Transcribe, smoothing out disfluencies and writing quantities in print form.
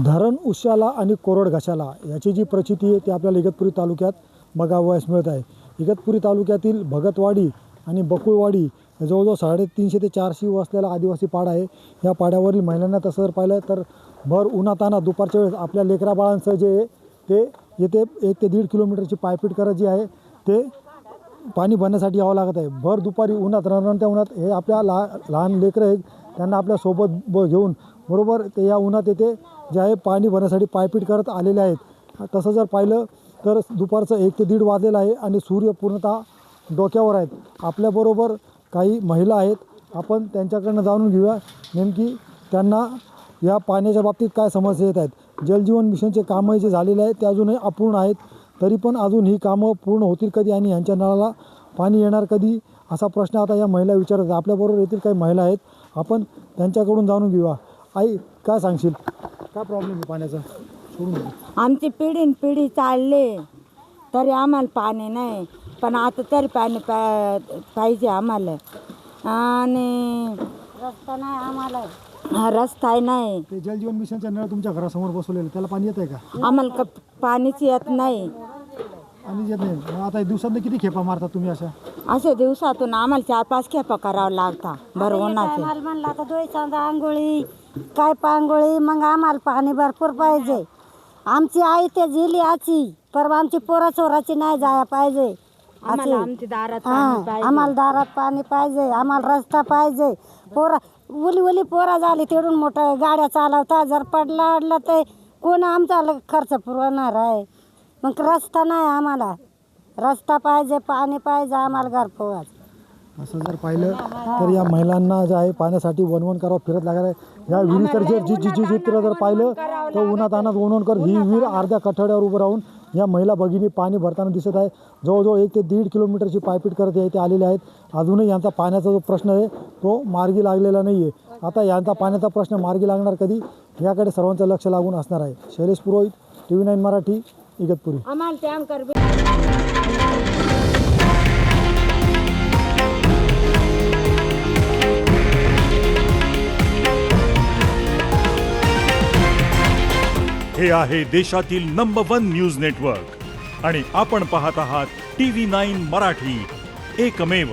धरण उशाला आणि कोरड घाशाला याची जी प्रचिती आहे ती आपल्याला इगतपुरी तालुक्यात बघावयास मिळत आहे। इगतपुरी तालुक्यातील भगतवाडी आणि बकुळवाडी जवळजवळ 350 ते 400 वसलेला आदिवासी पाडा आहे। या पाड्यावरील महिलांना तसं जर पाहिलं तर भर उन्हातान्हात दुपारच्या वेळेस आपल्या लेकरा बाळांसह जे आहे ते येथे 1 ते 1.5 किलोमीटरची पायपीट करत जी आहे ते पाणी भरण्यासाठी यावं लागत आहे। भर दुपारी उन्हात रणरणत्या उन्हात हे आपल्या लहान लेकरं आहेत त्यांना आपल्या सोबत घेऊन बरोबर ते या उन्हात येथे जे आहे पाणी भरण्यासाठी पायपीट करत आलेले आहेत। तसं जर पाहिलं तर दुपारचं 1 ते 1.5 वाजलेलं आहे आणि सूर्य पूर्णतः डोक्यावर आहेत। आपल्याबरोबर काही महिला आहेत, आपण त्यांच्याकडनं जाणून घेऊया नेमकी त्यांना या पाण्याच्या बाबतीत काय समस्या येत आहेत। जलजीवन मिशनचे कामं जे झालेले आहेत ते अजूनही अपूर्ण आहेत, तरी पण अजून ही कामं पूर्ण होतील कधी आणि यांच्या नळाला पाणी येणार कधी असा प्रश्न आता या महिला विचारत आहेत। आपल्याबरोबर येथील काही महिला आहेत, आपण त्यांच्याकडून जाणून घेऊया। आई काय सांगशील, काय प्रॉब्लेम आहे पाण्याचा? आमची पिढी चालले तरी आम्हाला पाणी नाही, पण आता तरी पाणी पाहिजे आम्हाला। आणि रस्ता नाही आम्हाला, रस्ता नाही। ते जलजीवन मिशनच्या नळ तुमच्या घरासमोर बसवलेले त्याला पाणी येत आहे का? आम्हाला पाणीच येत नाही। पाणी येत नाही। मग आता दिवसातून किती खेपा मारता तुम्ही अशा? असे दिवसातून आम्हाला 4-5 खेपा करावं लागता भर उन्हाचे। म्हणला तर 2 सांगा आंघोळी काय पांघोळी, मग आम्हाला पाणी भरपूर पाहिजे। आमची आई ते जिली आची पर आमची पोरा चोराची नाही जाया पाहिजे। आमच्या दारात आम्हाला दारात पाणी पाहिजे, आम्हाला रस्ता पाहिजे। पोरा उली पोरा झाली तिकडून मोठ्या गाड्या चालवता, जर पडला अडला तर कोण आमचा खर्च पुरवणार आहे? मग रस्ता नाही आम्हाला, रस्ता पाहिजे, पाणी पाहिजे आम्हाला घरपोच। असं जर पाहिलं तर या महिलांना जे आहे पाण्यासाठी वणवण करावं फिरत लागत आहे। या विहिरी तर जी चित्र जर पाहिलं तर उन्हातान्हात वणवण कर ही विहीर अर्ध्या कठड्यावर उभं राहून या महिला भगिनी पाणी भरताना दिसत आहे। जवळजवळ 1 ते 1.5 किलोमीटरची पायपीट करत इथे आलेले आहेत। अजूनही यांचा पाण्याचा जो प्रश्न आहे तो मार्गी लागलेला नाही आहे। आता यांचा पाण्याचा प्रश्न मार्गी लागणार कधी याकडे सर्वांचं लक्ष लागून असणार आहे। शैलेश पुरोहित, TV9 मराठी, इगतपुरी। आम्हाला टॅम कर। हे आहे देशातील नंबर 1 न्यूज नेटवर्क आणि आपण पाहत आहात TV9 मराठी, एकमेव।